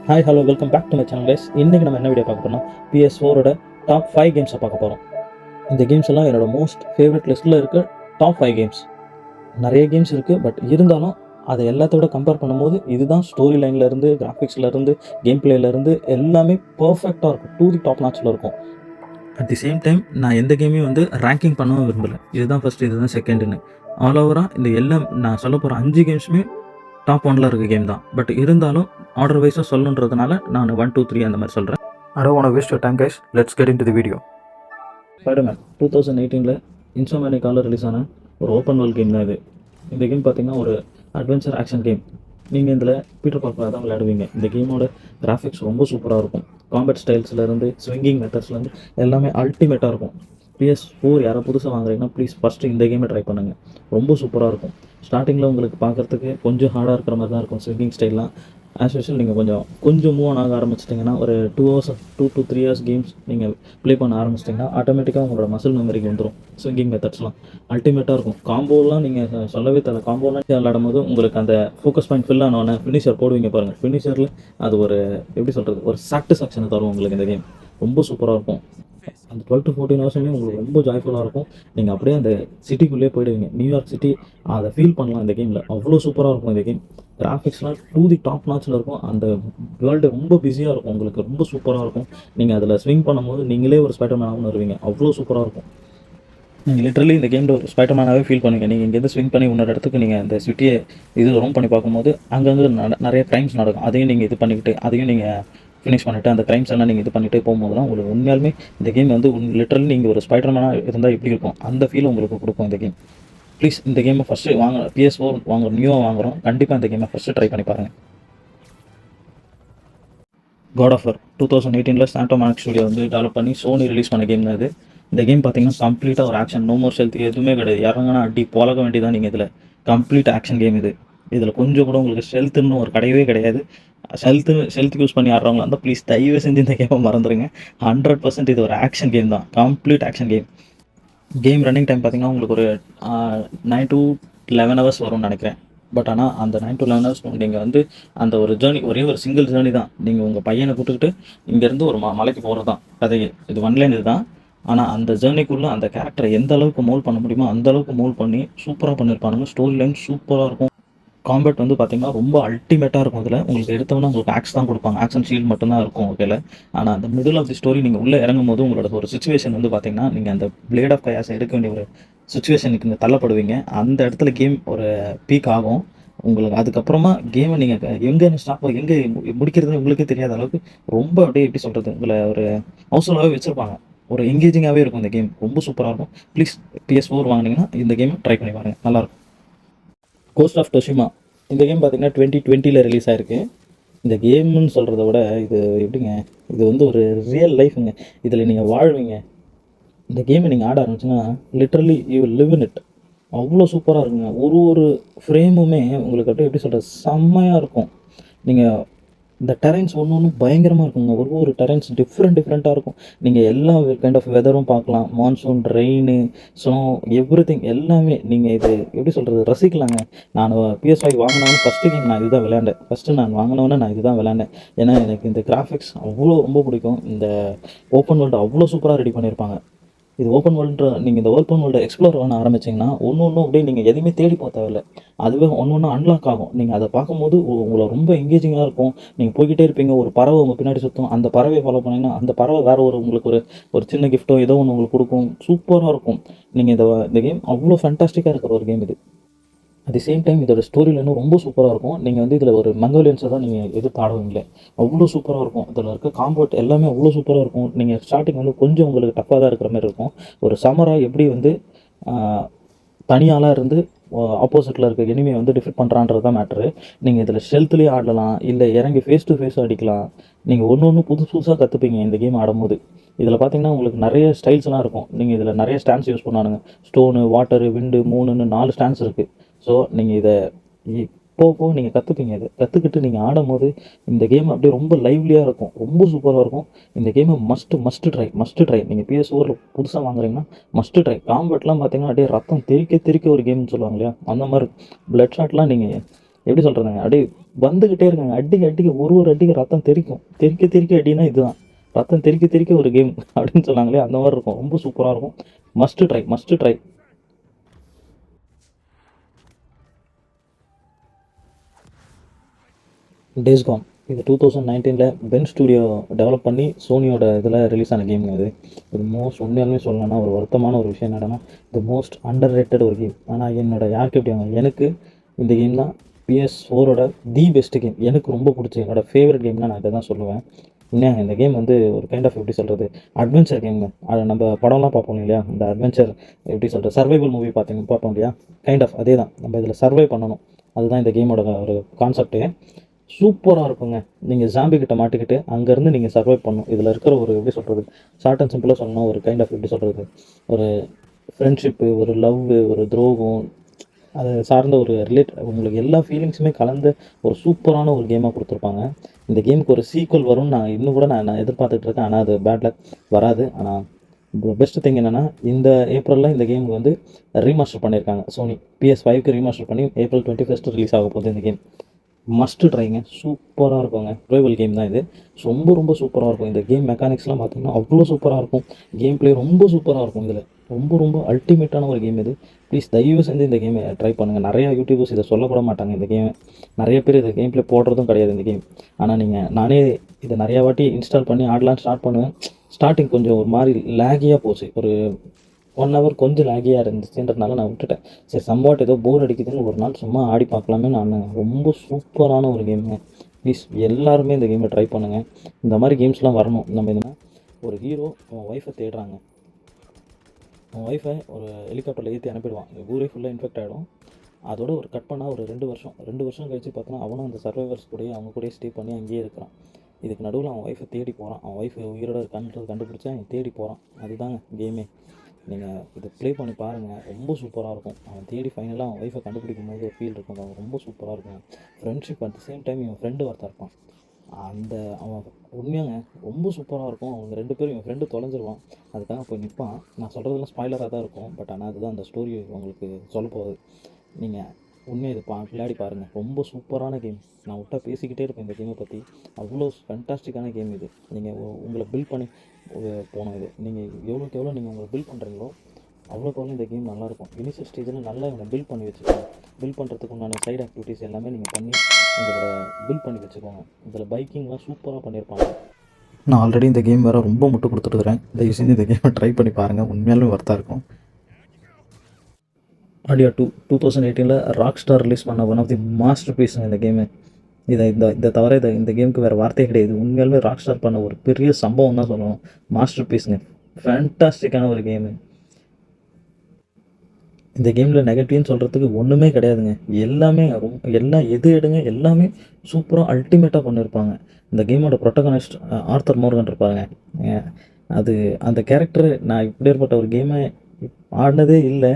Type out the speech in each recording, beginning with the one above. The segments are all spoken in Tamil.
Hi hello welcome back to my channel guys. இன்றைக்கி நம்ம என்ன வீடியோ பார்க்க போகிறோம்னா PS4ஓட டாப் 5 கேம்ஸை பார்க்க போகிறோம். இந்த கேம்ஸ் எல்லாம் என்னோட மோஸ்ட் ஃபேவரட் லிஸ்ட்டில் இருக்க டாப் 5 கேம்ஸ். நிறைய கேம்ஸ் இருக்குது, பட் இருந்தாலும் அதை எல்லாத்தோட கம்பேர் பண்ணும்போது இதுதான் ஸ்டோரி லைன்லேருந்து, கிராஃபிக்ஸ்லேருந்து, கேம் பிளேலேருந்து எல்லாமே பர்ஃபெக்டாக இருக்கும். டூ தி டாப் நாட்சில் இருக்கும். அட் தி சேம் டைம் நான் எந்த கேமையும் வந்து ரேங்கிங் பண்ணவும் விரும்பலை. இதுதான் ஃபஸ்ட்டு, இதுதான் செகண்டுன்னு. ஆல் ஓவராக இந்த எல்லாம் நான் சொல்ல போகிற 5 கேம்ஸுமே டாப் 1ல் இருக்க கேம் தான். பட் இருந்தாலும் ஆர்டர் வைஸாக சொல்லணுன்றதுனால நான் 1, 2, 3 அந்த மாதிரி சொல்கிறேன். I don't want to waste your time guys. Let's get into the video. Spider-Man 2018 இன்சோமேனியால release ஆன ஒரு ஓப்பன் வேர்ல்ட் கேம் தான் இது. இந்த கேம் பார்த்தீங்கன்னா ஒரு அட்வென்ச்சர் ஆக்ஷன் கேம். நீங்கள் இதில் பீட்டர் பார்க்கர் தான் விளையாடுவீங்க. இந்த கேமோட கிராஃபிக்ஸ் ரொம்ப சூப்பராக இருக்கும். காம்பேட் ஸ்டைல்ஸ்லேருந்து ஸ்விங்கிங் மெத்தட்ஸ்லேருந்து எல்லாமே அல்டிமேட்டாக இருக்கும். PS4 யாரோ புதுசாக வாங்குறீங்கன்னா ப்ளீஸ் ஃபஸ்ட்டு இந்த கேமை ட்ரை பண்ணுங்கள். ரொம்ப சூப்பராக இருக்கும். ஸ்டார்டிங்கில் உங்களுக்கு பார்க்குறதுக்கு கொஞ்சம் ஹார்டாக இருக்கிற மாதிரி தான் இருக்கும் ஸ்விங்கிங் ஸ்டைல்லாம். ஆஸ் யூஷுவல் நீங்கள் கொஞ்சம் மூவ் ஆக ஆரம்பிச்சிட்டிங்கன்னா ஒரு 2 to 3 hours கேம்ஸ் நீங்கள் ப்ளே பண்ண ஆரம்பிச்சிட்டிங்கன்னா ஆட்டோமேட்டிக்காக உங்களோட மசில் மெமரிக்கு வந்துடும். ஸ்விங்கிங் மெத்தட்ஸ்லாம் அல்டிமேட்டாக இருக்கும். காம்போலாம் நீங்கள் சொல்லவே தர, காம்போலாம் விளையாடும் போது உங்களுக்கு அந்த ஃபோக்கஸ் பாயிண்ட் ஃபில் ஆனோடனே ஃபினிஷர் போடுவீங்க பாருங்கள். ஃபினிஷரில் அது ஒரு எப்படி சொல்கிறது, ஒரு சாட்டிஸ்ஃபேக்ஷனை தரும் உங்களுக்கு. இந்த கேம் ரொம்ப சூப்பராக இருக்கும். அந்த 12 to 14 ஹவர்ஸுமே உங்களுக்கு ரொம்ப ஜாய்ஃபுல்லாக இருக்கும். நீங்கள் அப்படியே அந்த சிட்டிக்குள்ளேயே போயிடுவீங்க. நியூயார்க் சிட்டி அதை ஃபீல் பண்ணலாம் இந்த கேமில். அவ்வளோ சூப்பராக இருக்கும் இந்த கேம். கிராஃபிக்ஸ்லாம் டூ தி டாப் நாட்சில் இருக்கும். அந்த வேர்ல்டு ரொம்ப பிஸியாக இருக்கும். உங்களுக்கு ரொம்ப சூப்பராக இருக்கும். நீங்கள் அதில் ஸ்விங் பண்ணும்போது நீங்களே ஒரு ஸ்பைடர்மேனாகவும் வருவீங்க. அவ்வளோ சூப்பராக இருக்கும். நீங்கள் லிட்டரலி இந்த கேமில் ஒரு ஸ்பைடர்மேனாகவே ஃபீல் பண்ணுவீங்க. நீங்கள் இங்கேருந்து ஸ்விங் பண்ணி இன்னொரு இடத்துக்கு நீங்கள் அந்த சிட்டியை ரோம் பண்ணி பார்க்கும்போது அங்கங்கே நிறைய க்ரைம்ஸ் நடக்கும். அதையும் நீங்கள் இது பண்ணிக்கிட்டு அதையும் நீங்கள் ஃபினிஷ் பண்ணிவிட்டு அந்த க்ரைம்ஸ் எல்லாம் நீங்கள் இது பண்ணிகிட்டே போகும்போது தான் உங்களுக்கு உண்மையாலுமே இந்த கேம் வந்து லிட்டரலி நீங்கள் ஒரு ஸ்பைடர்மேனாக இருந்தால் எப்படி இருக்கும் அந்த ஃபீல் உங்களுக்கு கொடுக்கும் இந்த கேம். ப்ளீஸ் இந்த கேமை ஃபஸ்ட்டு வாங்க. PS4 வாங்குறோம், நியூவாக வாங்குகிறோம், கண்டிப்பாக இந்த கேமை ஃபஸ்ட்டு ட்ரை பண்ணி பாருங்கள். God of War 2018 Sandow Manik studio வந்து டெவலப் பண்ணி சோனி ரிலீஸ் பண்ண கேம் தான் இது. இந்த கேம் பார்த்தீங்கன்னா கம்ப்ளீட்டாக ஒரு ஆக்ஷன், நோ மோர் ஸ்டெல்த் எதுவுமே கிடையாது. இறங்கினா அடி போலக வேண்டியதான். நீங்கள் இதில் கம்ப்ளீட் ஆக்ஷன் கேம் இது. இதில் கொஞ்சம் கூட உங்களுக்கு ஸ்டெல்த்துன்னு ஒரு கிடையவே கிடையாது. ஸ்டெல்த் யூஸ் பண்ணி ஆடுறவங்களா இருந்தால் ப்ளீஸ் தயவு செஞ்சு இந்த கேமை மறந்துடுங்க. 100% இது ஒரு ஆக்ஷன் கேம் தான், complete action game. Game running time பார்த்தீங்கன்னா உங்களுக்கு ஒரு 9 to 11 hours வரும்னு நினைக்கிறேன். பட் ஆனால் அந்த 9 to 11 hours நீங்கள் வந்து அந்த ஒரு ஜேர்னி, ஒரே ஒரு சிங்கிள் ஜேர்னி தான். நீங்கள் உங்கள் பையனை கூப்பிட்டுக்கிட்டு இங்கேருந்து ஒரு மலைக்கு போகிறது தான் கதையே. இது ஒன்லைன் இது தான். ஆனால் அந்த ஜேர்னிக்குள்ளே அந்த கேரக்டரை எந்த அளவுக்கு மோல்ட் பண்ண முடியுமோ அந்த அளவுக்கு மோல்ட் பண்ணி சூப்பராக பண்ணியிருப்பானுங்க. ஸ்டோரி லைன் சூப்பராக இருக்கும். காம்பேட் வந்து பார்த்தீங்கன்னா ரொம்ப அல்டிமேட்டாக இருக்கும். இதில் உங்களுக்கு எடுத்தவொன்னே உங்களுக்கு ஆக்ஸ் தான் கொடுப்பாங்க. ஆக்ஷன் ஷீல்டு மட்டும்தான் இருக்கும் ஓகேல. ஆனால் அந்த மிடில் ஆஃப் தி ஸ்டோரி நீங்கள் உள்ளே இறங்கும் போது உங்களோட ஒரு சுச்சுவேஷன் வந்து பார்த்தீங்கன்னா நீங்கள் அந்த பிளேட் ஆஃப் கயாஸை எடுக்க வேண்டிய ஒரு சுச்சுவேஷனுக்கு நீங்கள் தள்ளப்படுவீங்க. அந்த இடத்துல கேம் ஒரு பீக் ஆகும் உங்களுக்கு. அதுக்கப்புறமா கேமை நீங்கள் எங்கே ஸ்டாப் எங்கே முடிக்கிறதுன்னு உங்களுக்கே தெரியாத அளவுக்கு ரொம்ப அப்படியே எப்படி சொல்கிறது, உங்களை ஒரு ஹவுஸ்ஃபுல்லாகவே வச்சுருப்பாங்க. ஒரு எங்கேஜிங்காகவே இருக்கும் இந்த கேம். ரொம்ப சூப்பராக இருக்கும். ப்ளீஸ் PS4 வாங்கினீங்கன்னா இந்த கேமை ட்ரை பண்ணி பாருங்கள், நல்லாயிருக்கும். கோஸ்ட் ஆஃப் டொஷிமா இந்த கேம் பார்த்தீங்கன்னா 2020 ரிலீஸ் ஆகிருக்கு. இந்த கேம்னு சொல்கிறத விட இது எப்படிங்க, இது வந்து ஒரு ரியல் லைஃபுங்க. இதில் நீங்கள் வாழ்வீங்க. இந்த கேமை நீங்கள் ஆட ஆரம்பிச்சுன்னா literally you will live in it. அவ்வளோ சூப்பராக இருக்குங்க. ஒரு ஃப்ரேமுமே உங்களுக்கு அப்படியே எப்படி சொல்கிறது, செம்மையாக இருக்கும். நீங்கள் இந்த டெரைன்ஸ் ஒன்று பயங்கரமாக இருக்குங்க. ஒரு டெரைன்ஸ் டிஃப்ரெண்ட்டாக இருக்கும். நீங்கள் எல்லா கைண்ட் ஆஃப் வெதரும் பார்க்கலாம். மான்சூன், ரெயின், ஸ்னோ, எவ்ரிதிங் எல்லாமே நீங்கள் இது எப்படி சொல்கிறது ரசிக்கலாங்க. நான் PS5 வாங்கினாலும் ஃபஸ்ட்டு கேம் நான் இதுதான் விளையாண்டேன். ஃபஸ்ட்டு நான் வாங்கினோன்னே நான் இதுதான் விளையாண்டேன். ஏன்னா எனக்கு இந்த கிராஃபிக்ஸ் அவ்வளோ ரொம்ப பிடிக்கும். இந்த ஓப்பன் வேர்ல்டு அவ்வளோ சூப்பராக ரெடி பண்ணியிருப்பாங்க. இது ஓப்பன் வேர்ல்டு. நீங்கள் இந்த ஓப்பன் வேர்ல்டு எக்ஸ்ப்ளோர் பண்ண ஆரம்பிச்சிங்கன்னா ஒன்று அப்படியே நீங்கள் எதுவுமே தேடி போக தேவையில்ல. அதுவே ஒன்று அன்லாக் ஆகும். நீங்கள் அதை பார்க்கும்போது உங்களை ரொம்ப எங்கேஜிங்காக இருக்கும். நீங்கள் போய்கிட்டே இருப்பீங்க. ஒரு பறவை உங்கள் பின்னாடி சுற்றும். அந்த பறவையை ஃபாலோ பண்ணிங்கன்னா அந்த பறவை வேறு உங்களுக்கு ஒரு சின்ன கிஃப்ட்டோ ஏதோ ஒன்று உங்களுக்கு கொடுக்கும். சூப்பராக இருக்கும். நீங்கள் இந்த கேம் அவ்வளோ ஃபேண்டாஸ்டிக்காக இருக்கிற ஒரு கேம் இது. அட் தி சேம் டைம் இதோட ஸ்டோரி லைனும் ரொம்ப சூப்பராக இருக்கும். நீங்கள் வந்து இதில் ஒரு மங்கோலியன்ஸை தான் நீங்கள் எதிர்த்து ஆடுவீங்களே, அவ்வளோ சூப்பராக இருக்கும். இதில் இருக்க காம்பவுண்ட் எல்லாமே அவ்வளோ சூப்பராக இருக்கும். நீங்கள் ஸ்டார்டிங் வந்து கொஞ்சம் உங்களுக்கு டஃப்பாக தான் இருக்கிற மாதிரி இருக்கும். ஒரு சமராக எப்படி வந்து தனியாளாக இருந்து ஆப்போசிட்டில் இருக்க எனிமையை வந்து டிஃபீட் பண்ணுறான்றது தான் மேட்ரு. நீங்கள் இதில் ஸ்டெல்த்லேயே ஆடலாம், இல்லை இறங்கி ஃபேஸ் டு ஃபேஸ் அடிக்கலாம். நீங்கள் ஒன்று புதுசாக கற்றுப்பீங்க இந்த கேம் ஆடும்போது. இதில் பார்த்தீங்கன்னா உங்களுக்கு நிறைய ஸ்டைல்ஸ்லாம் இருக்கும். நீங்கள் இதில் நிறைய ஸ்டாண்ட்ஸ் யூஸ் பண்ணானுங்க. ஸ்டோனு, வாட்டரு, விண்டு, மூணுன்னு 4 ஸ்டாண்ட்ஸ் இருக்குது. ஸோ நீங்கள் இதை போக நீங்கள் கற்றுப்பீங்க. இதை கற்றுக்கிட்டு நீங்கள் ஆடும்போது இந்த கேம் அப்படியே ரொம்ப லைவ்லியாக இருக்கும். ரொம்ப சூப்பராக இருக்கும். இந்த கேமை மஸ்ட்டு ட்ரை. நீங்கள் PS4 புதுசாக வாங்குறீங்கன்னா மஸ்ட்டு ட்ரை. காம்பேட்லாம் பார்த்தீங்கன்னா அப்படியே ரத்தம் தெறிக்க ஒரு கேம்னு சொல்லுவாங்க இல்லையா, அந்த மாதிரி பிளட் ஷாட்லாம் நீங்கள் எப்படி சொல்கிறதுங்க அப்படியே வந்துக்கிட்டே இருக்காங்க. அடிக்க அடிக்க ஒரு ஒரு அடிக்கு ரத்தம் தெறிக்கும். தெறிக்க தெறிக்க அடின்னா இதுதான். ரத்தம் தெறிக்க தெறிக்க ஒரு கேம் அப்படின்னு சொன்னாங்களே அந்த மாதிரி இருக்கும். ரொம்ப சூப்பராக இருக்கும். Must try, must try. Days Khan இது 2019 பென் ஸ்டுடியோ டெவலப் பண்ணி சோனியோட இதில் ரிலீஸ் ஆன கேம் அது. இது மோஸ்ட் உண்மையாலுமே சொல்லணும்னா ஒரு வருத்தமான ஒரு விஷயம் என்னன்னா, இது மோஸ்ட் அண்டர் ரேட்டட் ஒரு கேம். ஆனால் யாருக்கு எப்படி எனக்கு இந்த கேம் தான் PS4ஓட தி பெஸ்ட் கேம். எனக்கு ரொம்ப பிடிச்ச என்னோட ஃபேவரட் கேம்னா நான் இதை தான் சொல்லுவேன். இன்னும் இந்த கேம் வந்து ஒரு கைண்ட் ஆஃப் எப்படி சொல்கிறது, அட்வென்ச்சர் கேம்ங்க. அதை நம்ம படம்லாம் பார்ப்போம் இல்லையா, இந்த அட்வென்ச்சர் எப்படி சொல்கிறது, சர்வைவல் மூவி பார்ப்போம் இல்லையா, கைண்ட் ஆஃப் அதே தான். நம்ம இதில் சர்வை பண்ணணும், அதுதான் இந்த கேமோட ஒரு கான்செப்ட்டு. சூப்பராக இருக்குங்க. நீங்கள் ஜாம்பி கிட்ட மாட்டிக்கிட்டு அங்கேருந்து நீங்கள் சர்வை பண்ணணும். இதில் இருக்கிற ஒரு எப்படி சொல்கிறது, ஷார்ட் அண்ட் சிம்பிளாக சொல்லணும், ஒரு கைண்ட் ஆஃப் எப்படி சொல்கிறது, ஒரு ஃப்ரெண்ட்ஷிப்பு, ஒரு லவ்வு, ஒரு துரோகம், அதை சார்ந்த ஒரு உங்களுக்கு எல்லா ஃபீலிங்ஸுமே கலந்த ஒரு சூப்பரான ஒரு கேமாக கொடுத்துருப்பாங்க. இந்த கேமுக்கு ஒரு சீக்வல் வரும்னு நான் இன்னும் கூட நான் எதிர்பார்த்துட்டு இருக்கேன். ஆனால் அது பேட் லக் வராது. ஆனால் பெஸ்ட் திங் என்னென்னா, இந்த ஏப்ரலில் இந்த கேமுக்கு வந்து ரீமாஸ்டர் பண்ணியிருக்காங்க சோனி. PS5க்கு ரீமாஸ்டர் பண்ணி April 21 ரிலீஸ் ஆக போகுது இந்த கேம். மஸ்ட்டு ட்ரைங்க. சூப்பராக இருக்குங்க. ரிவைவல் கேம் தான் இது. ரொம்ப ரொம்ப சூப்பராக இருக்கும். இந்த கேம் மெக்கானிக்ஸ்லாம் பார்த்தீங்கன்னா அவ்வளோ சூப்பராக இருக்கும். கேம் ப்ளே ரொம்ப சூப்பராக இருக்கும் இதில். ரொம்ப ரொம்ப அல்டிமேட்டான ஒரு கேம் இது. ப்ளீஸ் தயவு செஞ்சு இந்த கேமை ட்ரை பண்ணுங்கள். நிறையா யூடியூபர்ஸ் இதை சொல்லக்கூட மாட்டாங்க இந்த கேமை. நிறைய பேர் இந்த கேம் ப்ளே போடுறதும் கிடையாது இந்த கேம். ஆனால் நானே இதை நிறையா வாட்டி இன்ஸ்டால் பண்ணி ஆடலாம் ஸ்டார்ட் பண்ணுவேன். ஸ்டார்டிங் கொஞ்சம் ஒரு மாதிரி லேகியாக போச்சு. ஒரு 1 ஹவர் கொஞ்சம் லேகியாக இருந்துச்சுன்றதுனால நான் விட்டுட்டேன். சரி சம்வாட் ஏதோ போர் அடிக்குதுன்னு ஒரு நாள் சும்மா ஆடி பார்க்கலாமே நான். ரொம்ப சூப்பரான ஒரு கேமுங்க. ப்ளீஸ் எல்லாருமே இந்த கேமை ட்ரை பண்ணுங்கள். இந்த மாதிரி கேம்ஸ்லாம் வரணும். நம்ம இதுனா ஒரு ஹீரோ அவன் ஒய்ஃபை தேடுறாங்க. அவன் ஒய்ஃபை ஒரு ஹெலிகாப்டரில் ஏற்றி அனுப்பிடுவான். ஊரே ஃபுல்லாக இன்ஃபெக்ட் ஆகிடும். அதோட ஒரு கட் பண்ணால் ஒரு 2 வருஷம் கழிச்சு பார்த்தோன்னா அவனும் அந்த சர்வைவர்ஸ் கூடயே அவங்க கூடயே ஸ்டே பண்ணி அங்கேயே இருக்கிறான். இதுக்கு நடுவில் அவன் ஒய்ஃபை தேடி போகிறான். அவன் ஒய்ஃபை உயிரோட இருக்கான்றது கண்டுபிடிச்சா அவன் தேடி போகிறான். அதுதாங்க கேமே. நீங்கள் இதை ப்ளே பண்ணி பாருங்கள். ரொம்ப சூப்பராக இருக்கும். அவன் தேடி ஃபைனலாக அவன் ஒய்ஃபை கண்டுபிடிக்கும் போது ஒரு ஃபீல் இருக்கும். அவன் ரொம்ப சூப்பராக இருக்கும். Friendship at the same time இவன் ஃப்ரெண்டு ஒருத்தர் இருப்பான். அவன் உண்மையாங்க ரொம்ப சூப்பராக இருக்கும். அவங்க 2 பேரும் இவன் ஃப்ரெண்டு தொலைஞ்சிருவான். அதுக்காக போய் நிற்பான். நான் சொல்கிறதுலாம் ஸ்பாய்லராக தான் இருக்கும். பட் ஆனால் அதுதான் அந்த ஸ்டோரி உங்களுக்கு சொல்ல போகுது. நீங்கள் உண்மையாக இது விளையாடி பாருங்கள். ரொம்ப சூப்பரான கேம். நான் விட்டா பேசிக்கிட்டே இருப்பேன் இந்த கேமை பற்றி. அவ்வளோ ஃபேண்டாஸ்டிக்கான கேம் இது. நீங்கள் உங்களை பில்ட் பண்ணி போனோம் இது. நீங்கள் எவ்வளோக்கு எவ்வளோ நீங்கள் உங்களை பில்ட் பண்ணுறீங்களோ அவ்வளோக்கு எவ்வளோ இந்த கேம் நல்லாயிருக்கும். இனிஷியல் ஸ்டேஜில் நல்லா இவங்க பில்ட் பண்ணி வச்சுக்கோங்க. பில்ட் பண்ணுறதுக்கு உண்டான சைடு ஆக்டிவிட்டீஸ் எல்லாமே நீங்கள் பண்ணி உங்களோட பில்ட் பண்ணி வச்சுக்கோங்க. இதில் பைக்கிங்லாம் சூப்பராக பண்ணியிருப்பாங்க. நான் ஆல்ரெடி இந்த கேம் வேறு ரொம்ப முட்டு கொடுத்துட்டுருக்கிறேன். தயவு செஞ்சு இந்த கேமை ட்ரை பண்ணி பாருங்கள். உண்மையாலுமே ஒர்த்தாக இருக்கும். ஆடியோ 2018 ராக் ஸ்டார் ரிலீஸ் பண்ண ஒன் ஆஃப் தி மாஸ்டர் பீஸுங்க இந்த கேமு. இதை தவிர இந்த கேமுக்கு வேறு வார்த்தையே கிடையாது. உண்மையாலுமே ராக் ஸ்டார் பண்ண ஒரு பெரிய சம்பவம் தான் சொல்லணும். மாஸ்டர் பீஸுங்க. ஃபேண்டாஸ்டிக்கான ஒரு கேமு. இந்த கேமில் நெகட்டிவ்னு சொல்கிறதுக்கு ஒன்றுமே கிடையாதுங்க. எல்லாமே எல்லாம் எது எடுங்க எல்லாமே சூப்பராக அல்டிமேட்டாக பண்ணியிருப்பாங்க. இந்த கேமோட ப்ரொட்டகனிஸ்ட் ஆர்த்தர் மோர்கன் இருப்பாங்க. அது அந்த கேரக்டர் நான் இப்படிப்பட்ட ஒரு கேமை ஆடினதே இல்லை.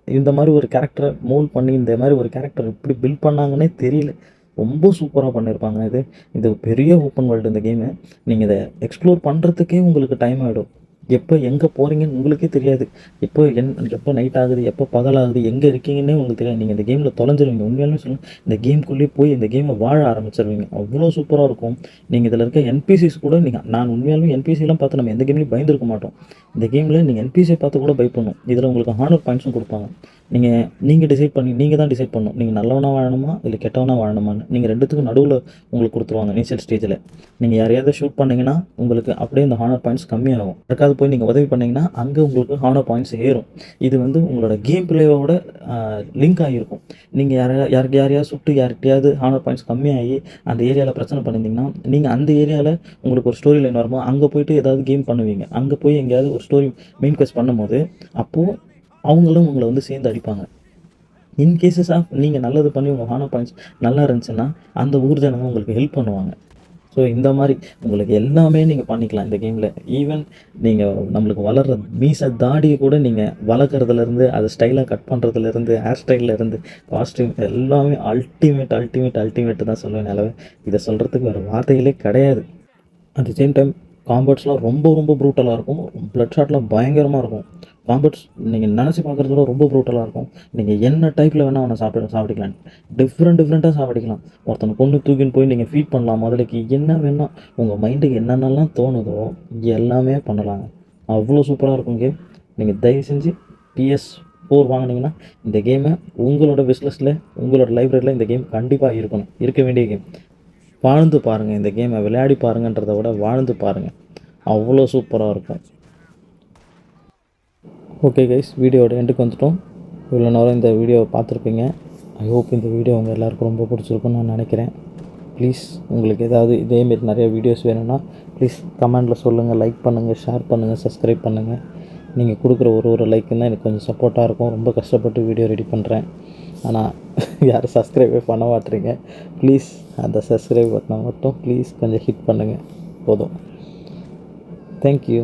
இந்த மாதிரி ஒரு கேரக்டரை மோல்ட் பண்ணி இந்த மாதிரி ஒரு கேரக்டர் எப்படி பில்ட் பண்ணாங்கன்னே தெரியல. ரொம்ப சூப்பராக பண்ணியிருப்பாங்க. இது பெரிய ஓப்பன் வேர்ல்டு இந்த கேமு. நீங்கள் இதை எக்ஸ்ப்ளோர் பண்ணுறதுக்கே உங்களுக்கு டைம் ஆகிடும். எப்போ எங்கே போகிறீங்கன்னு உங்களுக்கே தெரியாது. எப்போ நைட் ஆகுது, எப்போ பகலாகுது, எங்கே இருக்கீங்கன்னே உங்களுக்கு தெரியாது. நீங்கள் இந்த கேமில் தொலைஞ்சிருவீங்க. உண்மையாலுமே சொல்லுங்கள், இந்த கேம்குள்ளேயே போய் இந்த கேமை வாழ ஆரம்பிச்சிருவீங்க. அவ்வளோ சூப்பராக இருக்கும். நீங்கள் இதில் இருக்க NPCs கூட நான் உண்மையாலுமே NPCலாம் பார்த்து நம்ம எந்த கேம்லையும் பயந்துருக்க மாட்டோம். இந்த கேமில் நீங்கள் NPCயை பார்த்து கூட பயப்படணும். இதில் உங்களுக்கு ஹானர் பாயிண்ட்ஸும் கொடுப்பாங்க. நீங்கள் தான் டிசைட் பண்ணணும். நீங்கள் நல்லவனாக வாழணுமா இல்லை கெட்டவனாக வாழணுமான்னு. நீங்கள் ரெண்டுத்துக்கும் நடுவில் உங்களுக்கு கொடுத்துருவாங்க இனிஷியல் ஸ்டேஜில். நீங்கள் யாரையாவது ஷூட் பண்ணிங்கன்னா உங்களுக்கு அப்படியே இந்த ஹானர் பாயிண்ட்ஸ் கம்மியாகும். யாருக்காவது போய் நீங்கள் உதவி பண்ணிங்கன்னா அங்கே உங்களுக்கு ஹானர் பாயிண்ட்ஸ் ஏறும். இது உங்களோட கேம் பிளேயோட லிங்க் ஆகியிருக்கும். நீங்கள் யாரையாவது சுட்டு யார்கிட்டையாவது ஹானர் பாயிண்ட்ஸ் கம்மியாகி அந்த ஏரியாவில் பிரச்சனை பண்ணியிருந்தீங்கன்னா நீங்கள் அந்த ஏரியாவில் உங்களுக்கு ஒரு ஸ்டோரி லைன் வரும்போது அங்கே போய்ட்டு ஏதாவது கேம் பண்ணுவீங்க. அங்கே போய் எங்கேயாவது ஒரு ஸ்டோரி மெயின் குவெஸ்ட் பண்ணும்போது அப்போது அவங்களும் உங்களை சேர்ந்து அடிப்பாங்க. இன்கேசஸ் ஆஃப் நீங்கள் நல்லது பண்ணி உங்கள் ஹானர் பாயிண்ட்ஸ் நல்லா இருந்துச்சுன்னா அந்த ஊர் ஜனங்க உங்களுக்கு ஹெல்ப் பண்ணுவாங்க. ஸோ இந்த மாதிரி உங்களுக்கு எல்லாமே நீங்கள் பண்ணிக்கலாம் இந்த கேமில். ஈவன் நீங்கள் நம்மளுக்கு வளர்கிற மீசை தாடியை கூட நீங்கள் வளர்க்குறதுலேருந்து அதை ஸ்டைலாக கட் பண்ணுறதுலேருந்து ஹேர் ஸ்டைல்லேருந்து காஸ்டியூம் எல்லாமே அல்டிமேட் தான் சொல்லுவேன். நிலவை இதை சொல்கிறதுக்கு வேறு வார்த்தைகளே கிடையாது. அட் தி சேம் டைம் காம்பேட்ஸ்லாம் ரொம்ப ரொம்ப ப்ரூட்டலாக இருக்கும். பிளட் ஷாட்லாம் பயங்கரமாக இருக்கும். காம்பேட்ஸ் நீங்கள் நினச்சி பார்க்குறத விட ரொம்ப ப்ரூட்டலாக இருக்கும். நீங்கள் என்ன டைப்பில் வேணால் அவனை சாப்பிடிக்கலாம். டிஃப்ரெண்ட்டாக சாப்பிடிக்கலாம். ஒருத்தனை கொண்டு தூக்கின்னு போய் நீங்கள் ஃபீட் பண்ணலாம். முதலைக்கு என்ன வேணால் உங்கள் மைண்டுக்கு என்னென்னலாம் தோணுதோ எல்லாமே பண்ணலாங்க. அவ்வளோ சூப்பராக இருக்கும் கேம். நீங்கள் தயவு செஞ்சு PS4 வாங்கினீங்கன்னா இந்த கேமை உங்களோட விஷ்லிஸ்ட்டில், உங்களோட லைப்ரரியில் இந்த கேம் கண்டிப்பாக இருக்கணும். இருக்க வேண்டிய கேம். வாழ்ந்து பாருங்கள். இந்த கேமை விளையாடி பாருங்கன்றதை விட வாழ்ந்து பாருங்கள். அவ்வளோ சூப்பராக இருக்கும். ஓகே கைஸ், வீடியோட எண்டுக்கு வந்துட்டோம். இவ்வளோ நேரம் இந்த வீடியோவை பார்த்துருப்பீங்க. ஐ ஹோப் இந்த வீடியோ உங்கள் எல்லாருக்கும் ரொம்ப பிடிச்சிருக்குன்னு நான் நினைக்கிறேன். ப்ளீஸ் உங்களுக்கு ஏதாவது இதேமாரி நிறைய வீடியோஸ் வேணும்னா ப்ளீஸ் கமெண்டில் சொல்லுங்கள். லைக் பண்ணுங்கள், ஷேர் பண்ணுங்கள், சப்ஸ்கிரைப் பண்ணுங்கள். நீங்கள் கொடுக்குற ஒரு லைக்கும் தான் எனக்கு கொஞ்சம் சப்போர்ட்டாக இருக்கும். ரொம்ப கஷ்டப்பட்டு வீடியோ ரெடி பண்ணுறேன். ஆனால் யாரும் சப்ஸ்கிரைபே பண்ண மாட்டேறீங்க. ப்ளீஸ் அந்த சப்ஸ்கிரைப் பட்டனை மட்டும் ப்ளீஸ் கொஞ்சம் ஹிட் பண்ணுங்கள். போதும். தேங்க்யூ.